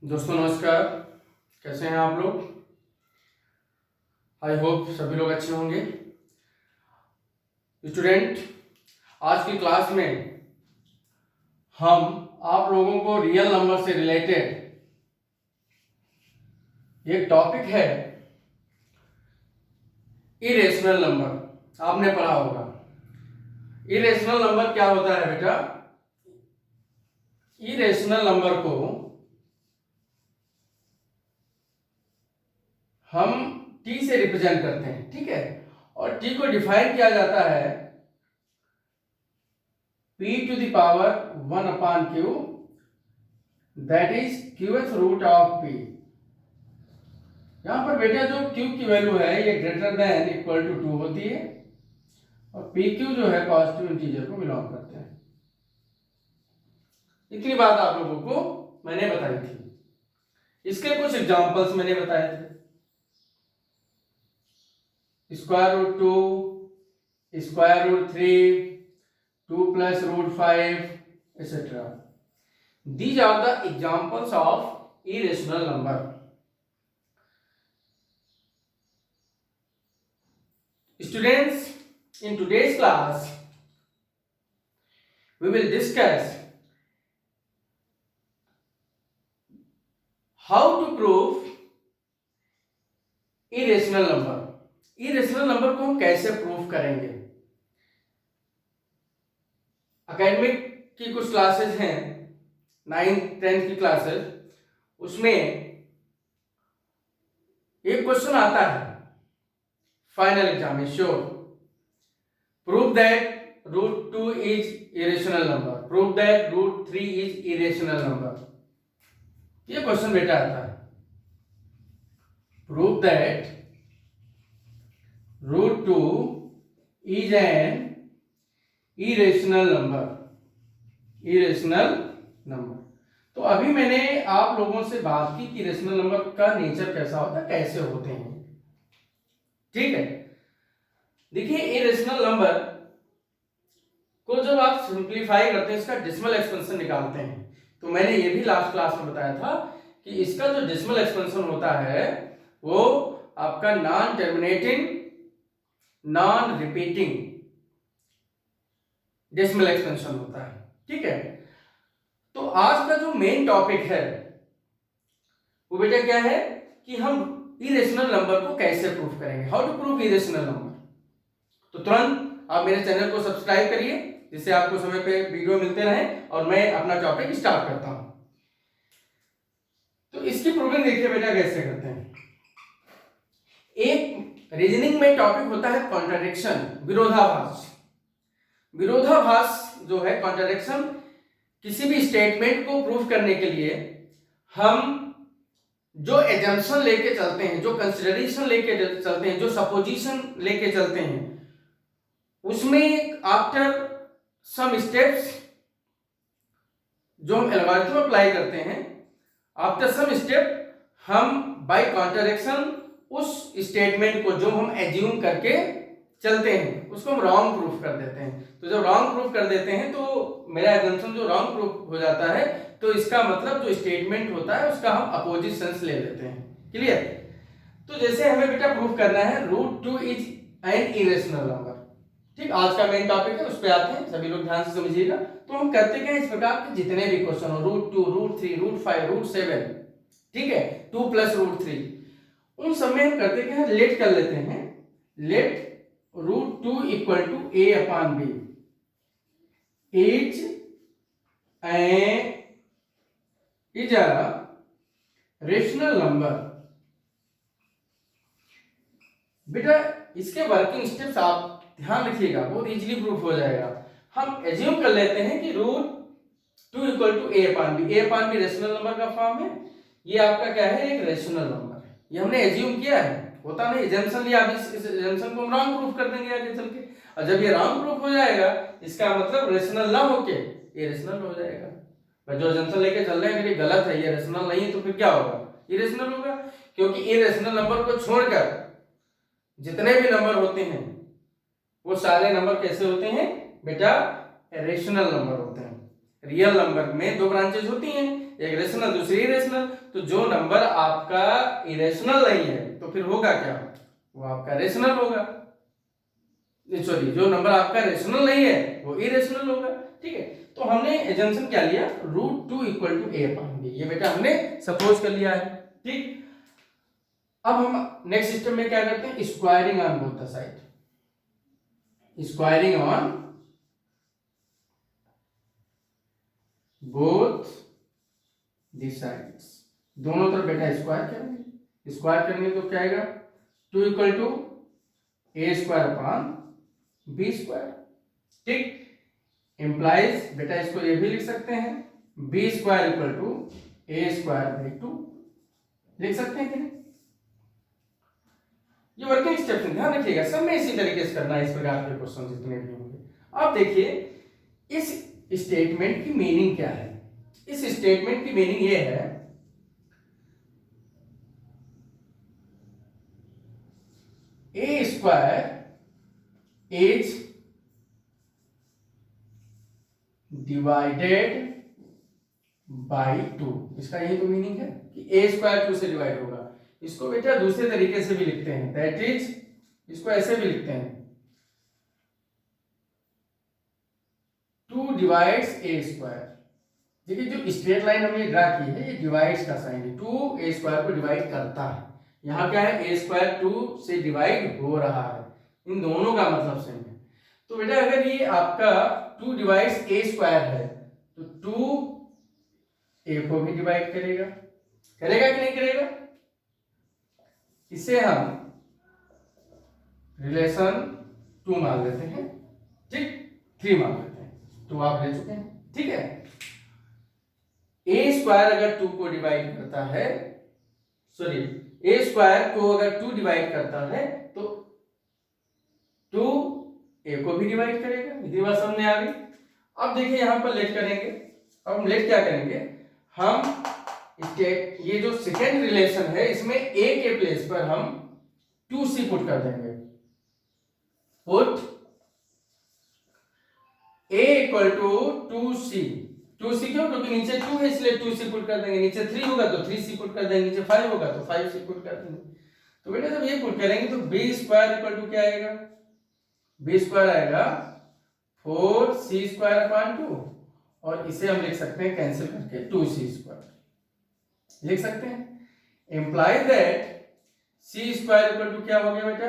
दोस्तों नमस्कार। कैसे हैं आप लोग? आई होप सभी लोग अच्छे होंगे। स्टूडेंट, आज की क्लास में हम आप लोगों को रियल नंबर से रिलेटेड एक टॉपिक है इरेशनल नंबर। आपने पढ़ा होगा इरेशनल नंबर क्या होता है बेटा। इरेशनल नंबर को हम टी से रिप्रेजेंट करते हैं, ठीक है। और टी को डिफाइन किया जाता है p to the power 1 upon q, that is qth root of p। यहां पर बेटा जो q की वैल्यू है ये ग्रेटर देन इक्वल टू 2 होती है और pq जो है पॉजिटिव इंटीजर को बिलोंग करते हैं। इतनी बात आप लोगों को मैंने बताई थी। इसके कुछ एग्जांपल्स मैंने बताए थे। Square root 2, square root 3, 2 plus root 5, etc. These are the examples of irrational number. Students, in today's class, we will discuss how to prove irrational number. irrational number को हम कैसे प्रूफ करेंगे। एकेडमिक की कुछ classes हैं, 9th 10th की classes, उसमें एक क्वेश्चन आता है फाइनल एग्जाम में, sure, prove that root 2 is irrational number, prove that root 3 is irrational number. ये क्वेश्चन बेटा आता है, prove that root 2 is an irrational number, irrational number. तो अभी मैंने आप लोगों से बात की कि इरेशनल नंबर का नेचर कैसा होता है, कैसे होते हैं, ठीक है। देखिए इरेशनल नंबर को जब आप सिंप्लीफाई करते हैं, इसका डेसिमल एक्सपेंशन निकालते हैं, तो मैंने ये भी लास्ट क्लास में बताया था कि इसका जो डेसिमल एक्सपेंशन होता है वो आपका non terminating non repeating decimal expansion होता है, ठीक है। तो आज का जो मेन टॉपिक है वो बेटा क्या है कि हम इरेशनल नंबर को कैसे प्रूफ करेंगे, how to prove irrational number. तो तुरंत आप मेरे चैनल को सब्सक्राइब करिए जिससे आपको समय पे वीडियो मिलते रहें और मैं अपना टॉपिक स्टार्ट करता हूं। तो इसकी प्रूविंग देखिए बेटा कैसे करते हैं। एक रीजनिंग में टॉपिक होता है कॉन्ट्राडिक्शन, विरोधाभास। विरोधाभास जो है कॉन्ट्राडिक्शन, किसी भी स्टेटमेंट को प्रूफ करने के लिए हम जो एजम्पशन लेके चलते हैं, जो कंसिडरेशन लेके चलते हैं, जो सपोजिशन लेके चलते हैं, उसमें आफ्टर सम स्टेप्स जो हम एल्गोरिथम अप्लाई करते हैं, आफ्टर सम स्टेप हम बाय कॉन्ट्राडिक्शन उस स्टेटमेंट को जो हम एज्यूम करके चलते हैं उसको हम रॉन्ग प्रूफ कर देते हैं। तो जब रॉन्ग प्रूफ कर देते हैं तो मेरा एजम्पशन जो रॉन्ग प्रूफ हो जाता है, तो इसका मतलब जो स्टेटमेंट होता है उसका हम अपोजिट सेंस ले लेते हैं। क्लियर? तो जैसे हमें बेटा प्रूफ करना है root 2 is an irrational number, ठीक। आज का मेन टॉपिक है, उस पर आते हैं, सभी लोग ध्यान से समझिएगा। तो हम करते क्या, इस प्रकार के जितने भी क्वेश्चन हो, रूट 2, रूट 3, रूट 5, रूट 7, ठीक है, 2 प्लस रूट 3, उन सब में हम करते क्या, लेट कर लेते हैं, let root 2 equal to a upon b is a rational number. बेटा इसके वर्किंग स्टेप्स आप ध्यान रखिएगा, बहुत इजीली प्रूफ हो जाएगा। हम एज्यूम कर लेते हैं कि root 2 equal to a upon b, a upon b rational number का फॉर्म है, ये आपका क्या है, एक रेशनल नंबर है। ये हमने एज्यूम किया है, होता नहीं, एजम्पशन लिया, अब इस एजम्पशन को हम रॉन्ग प्रूफ कर देंगे आगे चल के। और जब ये रॉन्ग प्रूफ हो जाएगा, इसका मतलब रेशनल ना होके ये रेशनल हो जाएगा। जो एजम्पशन लेके चल रहे हैं अगर ये गलत है, ये रेशनल नहीं है, तो फिर क्या होगा, इरेशनल होगा। क्योंकि इरेशनल नंबर को छोड़कर जितने भी नंबर होते हैं वो सारे नंबर कैसे होते हैं बेटा, रेशनल नंबर होते हैं। रियल नंबर में दो ब्रांचेज होती हैं, एक रेशनल दूसरी इरेशनल। तो जो नंबर आपका इरेशनल नहीं है तो फिर होगा क्या, वो आपका रेशनल होगा। सॉरी, जो नंबर आपका रेशनल नहीं है वो इरेशनल होगा। ठीक है, तो हमने एजम्पशन क्या लिया, √2 = a/b। ये बेटा हमने सपोज कर लिया है। ठीक, अब हम नेक्स्ट सिस्टम में क्या करते हैं, squaring on both the side. Squaring on both the sides, दोनों तरफ बेटा स्क्वायर करेंगे। स्क्वायर करने तो क्या आएगा, 2 = a²/b²। ठीक, इंप्लाइज बेटा इसको ये भी लिख सकते हैं, b² = a²/2 लिख सकते हैं कि नहीं। ये वर्किंग स्टेप्स हैं, ध्यान रखिएगा, सब में इसी तरीके से करना है। इस प्रकार के क्वेश्चन जितने भी होंगे। अब देखिए इस स्टेटमेंट की मीनिंग क्या है। इस स्टेटमेंट की मीनिंग ये है, a² is डिवाइडेड बाई 2। इसका यही तो मीनिंग है कि a² 2 से डिवाइड होगा। इसको बेटा दूसरे तरीके से भी लिखते हैं, दैट इज, इसको ऐसे भी लिखते हैं, 2 डिवाइड्स a²। देखिए जो स्ट्रेट लाइन हमने ड्रा की है ये डिवाइड्स का साइन है, 2 a² को डिवाइड करता है। यहाँ क्या है, a² 2 से डिवाइड हो रहा है, इन दोनों का मतलब सेम है। तो बेटा अगर ये आपका 2 डिवाइड्स a² है तो 2 a को भी डिवाइड करेगा, करेगा कि नहीं करेगा। इसे हम रिलेशन 2 मान लेते हैं, ठीक, 3 मान लेते हैं, 2 आप ले चुके हैं। ठीक है, a² अगर 2 को डिवाइड करता है, सॉरी a² को अगर 2 डिवाइड करता है तो 2 a को भी डिवाइड करेगा। इतनी बात समझ में आ गई। अब देखिए यहां पर लेट करेंगे। अब हम लेट क्या करेंगे, हम ये जो सेकेंड रिलेशन है इसमें a के प्लेस पर हम 2c पुट कर देंगे। Put a = 2c। 2c क्यों, क्योंकि नीचे 2 है इसलिए 2c पुट कर देंगे। नीचे 3 होगा तो 3c पुट कर देंगे, नीचे 5 होगा तो 5c पुट कर देंगे। तो बेटा जब ये पुट करेंगे तो b² = क्या आएगा, b² आएगा 4c²/2 और इसे हम लिख सकते हैं कैंसिल करके 2c² लिख सकते हैं। इंप्लाई दैट c² = क्या हो गया बेटा,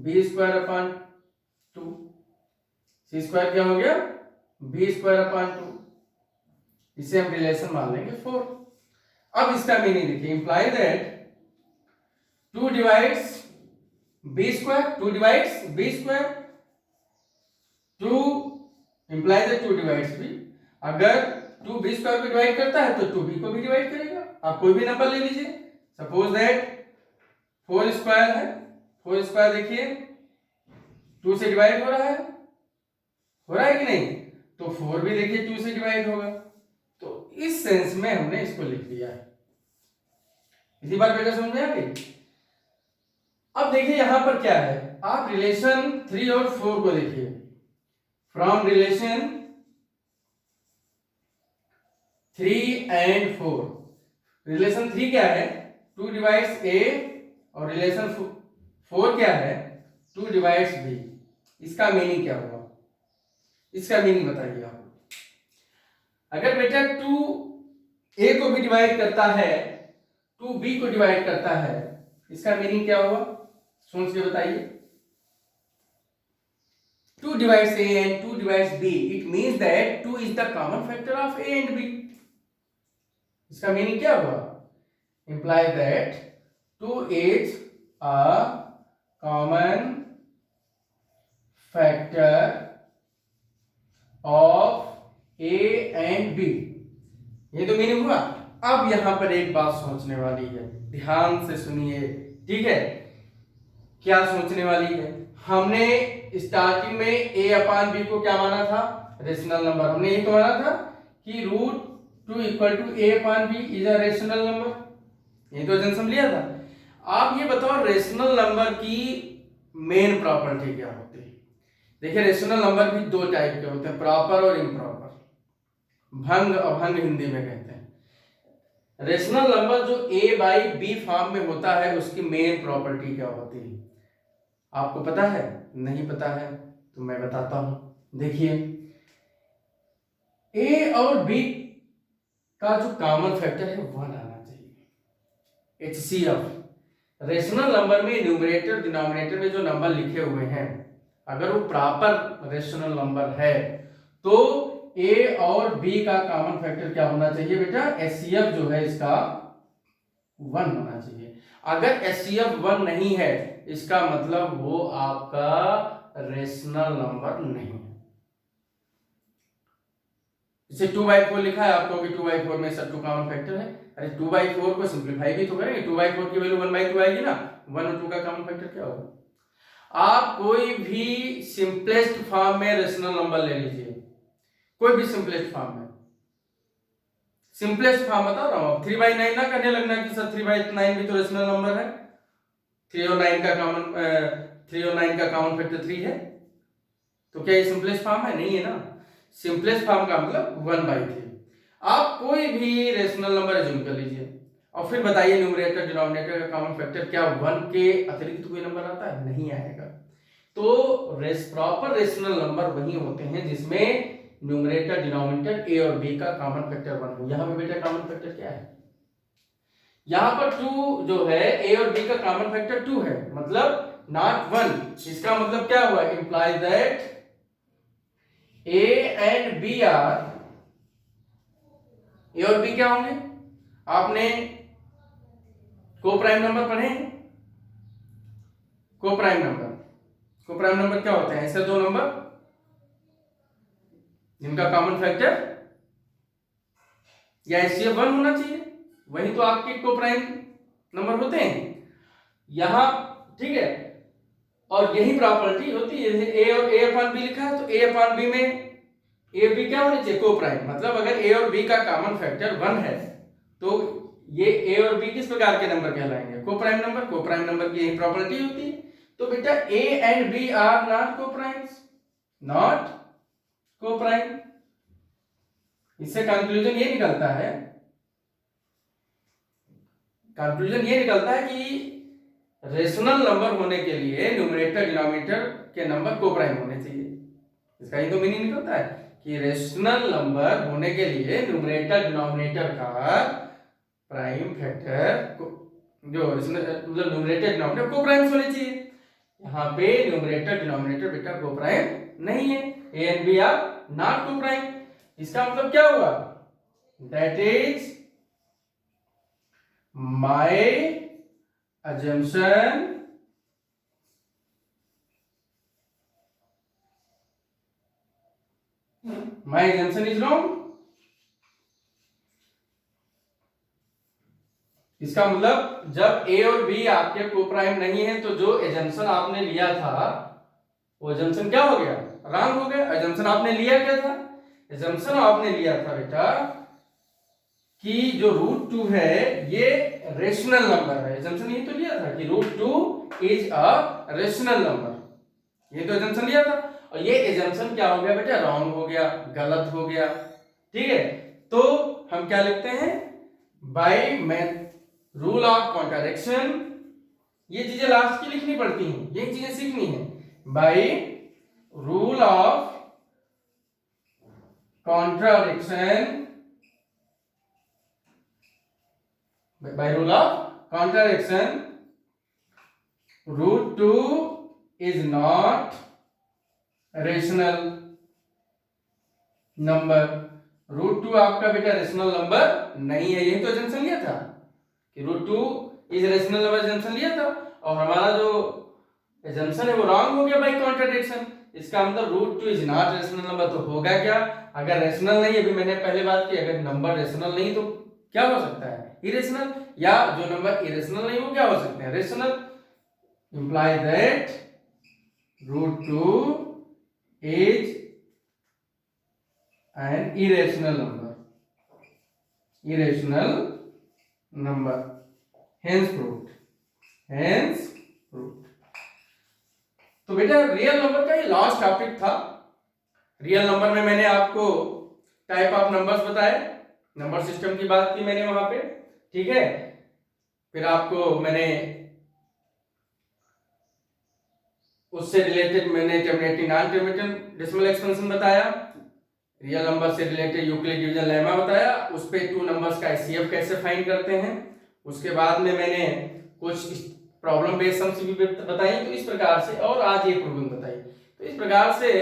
b²/2। c² क्या हो गया, b²/2। इसे हम रिलेशन मान लेंगे 4। अब इसका मीनिंग देखिए, imply that 2 divides b², 2 divides b², 2 imply that 2 divides b। अगर 2 b² को डिवाइड करता है तो 2b को भी डिवाइड करेगा। आप कोई भी नंबर ले लीजिए, सपोज दैट 4² है, 4² देखिए 2 से डिवाइड हो रहा है कि नहीं, तो 4 भी देखिए 2 से डिवाइड होगा। तो इस सेंस में हमने इसको लिख दिया है। इसी बात बेटा समझ में आ गई। अब देखिए यहां पर क्या है, आप रिलेशन 3 और 4 को देखिए। फ्रॉम रिलेशन 3 and 4, रिलेशन 3 क्या है, 2 डिवाइड्स a और रिलेशन 4 क्या है, 2 डिवाइड्स b। इसका मीनिंग क्या होगा, इसका मीनिंग बताइए आप। अगर बेटा 2 a को भी डिवाइड करता है, 2 b को डिवाइड करता है, इसका मीनिंग क्या होगा, सोच के बताइए। 2 divides a and 2 divides b, it means that 2 is the common factor of a and b। इसका मीनिंग क्या हुआ, imply that 2 is a common factor of a and b। ये तो मीनिंग हुआ। अब यहां पर एक बात सोचने वाली है, ध्यान से सुनिए, ठीक है। क्या सोचने वाली है, हमने स्टार्टिंग में a/b को क्या माना था, रेशनल नंबर। हमने ये तो माना था कि √2 = a/b is a rational number, ये तो जंक्शन लिया था। आप ये बताओ रेशनल नंबर की मेन प्रॉपर्टी क्या होती है। देखिए रेशनल नंबर भी दो टाइप के होते हैं, प्रॉपर और इम्प्रॉपर। भंग अभंग हिंदी में कहते हैं। रेशनल नंबर जो ए बाई बी फॉर्म में होता है उसकी मेन प्रॉपर्टी क्या होती है आपको पता है? नहीं पता है तो मैं बताता हूं। देखिए, ए और बी का जो कॉमन फैक्टर है 1 आना चाहिए। HCF रेशनल नंबर में न्यूमरेटर डिनोमिनेटर में जो नंबर लिखे हुए हैं अगर वो प्रॉपर रेशनल नंबर है तो ए और बी का कॉमन फैक्टर क्या होना चाहिए बेटा? HCF जो है इसका 1 होना चाहिए। अगर HCF 1 नहीं है इसका मतलब वो आपका रेशनल नंबर नहीं है। जैसे 2/4 लिखा है आपको कि 2/4 में सब 2 कॉमन फैक्टर है। अरे 2/4 को सिंप्लीफाई भी तो करेंगे, 2/4 की वैल्यू 1/2 आएगी ना। 1 और 2 का कॉमन फैक्टर क्या होगा? आप कोई भी सिंपलेस्ट फॉर्म में रेशनल नंबर ले लीजिए, कोई भी सिंपलेस्ट फॉर्म में। सिंपलेस्ट फॉर्म बता रहा हूं, 3/9 ना करने लगना कि सर 3/9 भी तो रेशनल नंबर है। 3 और 9 का कॉमन फैक्टर 3 है, तो क्या ये सिंपलेस्ट फॉर्म है? नहीं है ना। सिंपलेस्ट फॉर्म का मतलब 1/3। आप कोई भी रेशनल नंबर एज्यूम कर लीजिए और फिर बताइए न्यूमरेटर डिनोमिनेटर का कॉमन फैक्टर क्या 1 के अतिरिक्त कोई नंबर आता है? नहीं आएगा। तो प्रॉपर रेशनल नंबर वही होते हैं जिसमें न्यूमरेटर डिनोमिनेटर ए और बी का कॉमन फैक्टर 1 हो। यहां पे बेटा कॉमन फैक्टर क्या है? यहां पर 2 जो है ए और बी का कॉमन फैक्टर 2 है, मतलब नॉट 1। इसका मतलब क्या हुआ? Implies that A and B are, A और बी क्या होंगे? आपने को प्राइम नंबर पढ़े हैं? को प्राइम नंबर क्या होते हैं? ऐसे दो नंबर जिनका कॉमन फैक्टर या HCF 1 होना चाहिए, वही तो आपके को प्राइम नंबर होते हैं यहां, ठीक है। और यही प्रॉपर्टी होती है, जैसे ए और ए अपॉन बी लिखा है तो ए अपॉन बी में ए बी क्या होने चाहिए? को प्राइम। मतलब अगर ए और बी का कॉमन फैक्टर 1 है तो ये ए और बी किस प्रकार के नंबर कहलाएंगे? Coprime number. Coprime number की यही प्रॉपर्टी होती है। तो बेटा a and B are not coprimes, not coprime. इससे कंक्लूजन ये निकलता है, कि रेशनल नंबर होने के लिए न्यूमरेटर डिनोमिनेटर के नंबर को प्राइम होने चाहिए। इसका ये तो मीनिंग निकलता है कि रेशनल नंबर होने के लिए न्यूमरेटर डिनोमिनेटर का प्राइम फैक्टर जो मतलब न्यूमरेटर डिनोमिनेटर को प्राइम होने चाहिए। यहाँ पे न्यूमरेटर डिनोमिनेटर बेटा को प्राइम नहीं है, a and B are not coprime. इसका मतलब क्या हुआ? That is my assumption is wrong। इसका मतलब जब ए और बी आपके को प्राइम नहीं है तो जो एजम्पशन आपने लिया था वो एजम्पशन क्या हो गया? रॉन्ग हो गया। एजम्पशन आपने लिया क्या था? एजम्पशन आपने लिया था बेटा कि जो √2 है ये रेशनल नंबर है। एजम्पशन ये तो लिया था कि √2 इज अ रेशनल नंबर, ये तो एजम्पशन लिया था। और ये एजम्पशन क्या हो गया बेटा? रॉन्ग हो गया, गलत हो गया, ठीक है। तो हम क्या लिखते हैं? By rule of contradiction. ये चीजें लास्ट की लिखनी पड़ती हैं, ये चीजें सीखनी है। By rule of contradiction, by rule of contradiction, √2 is not rational number। √2 आपका बेटा रेशनल नंबर नहीं है, यही तो एजम्पशन लिया था कि √2 इज रेशनल नंबर, एजम्पशन लिया था। और हमारा जो एजम्पशन है वो रॉन्ग हो गया बाय कॉन्ट्राडिक्शन। इसका मतलब √2 इज नॉट रेशनल नंबर। तो होगा क्या? अगर रेशनल नहीं, अभी मैंने पहले बात की, अगर नंबर रेशनल नहीं तो क्या हो सकता है? इरेशनल। या जो नंबर इरेशनल नहीं वो क्या हो सकते हैं? Rational. Imply that √2 is an irrational number, hence proved. तो बेटा रियल नंबर का ये लास्ट टॉपिक था। रियल नंबर में मैंने आपको टाइप ऑफ नंबर्स बताए, नंबर सिस्टम की बात की मैंने वहां पे, ठीक है। फिर आपको मैंने उससे रिलेटेड मैंने terminating non terminating decimal expansion बताया, रियल नंबर से रिलेटेड यूक्लिड डिवीजन लेमा बताया, उस पे टू नंबर्स का एचसीएफ कैसे फाइंड करते हैं। उसके बाद में मैंने कुछ प्रॉब्लम बेस्ड सम्स भी बताई, तो इस प्रकार से, और आज ये प्रॉब्लम बताई। तो इस प्रकार से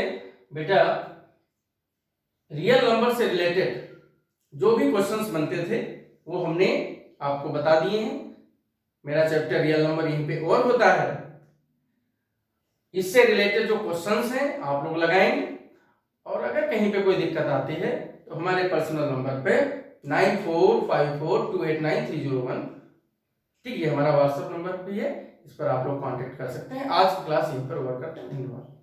बेटा रियल नंबर से रिलेटेड जो भी क्वेश्चंस बनते थे वो हमने आपको बता दिए हैं। मेरा चैप्टर रियल नंबर यहीं पे और होता है, इससे रिलेटेड जो क्वेश्चंस हैं आप लोग लगाएंगे, और अगर कहीं पे कोई दिक्कत आती है तो हमारे पर्सनल नंबर पे 9454289301, ठीक है, हमारा व्हाट्सएप नंबर भी है, इस पर आप लोग कांटेक्ट कर सकते हैं। आज की क्लास यहीं पर ओवर करते हैं। धन्यवाद।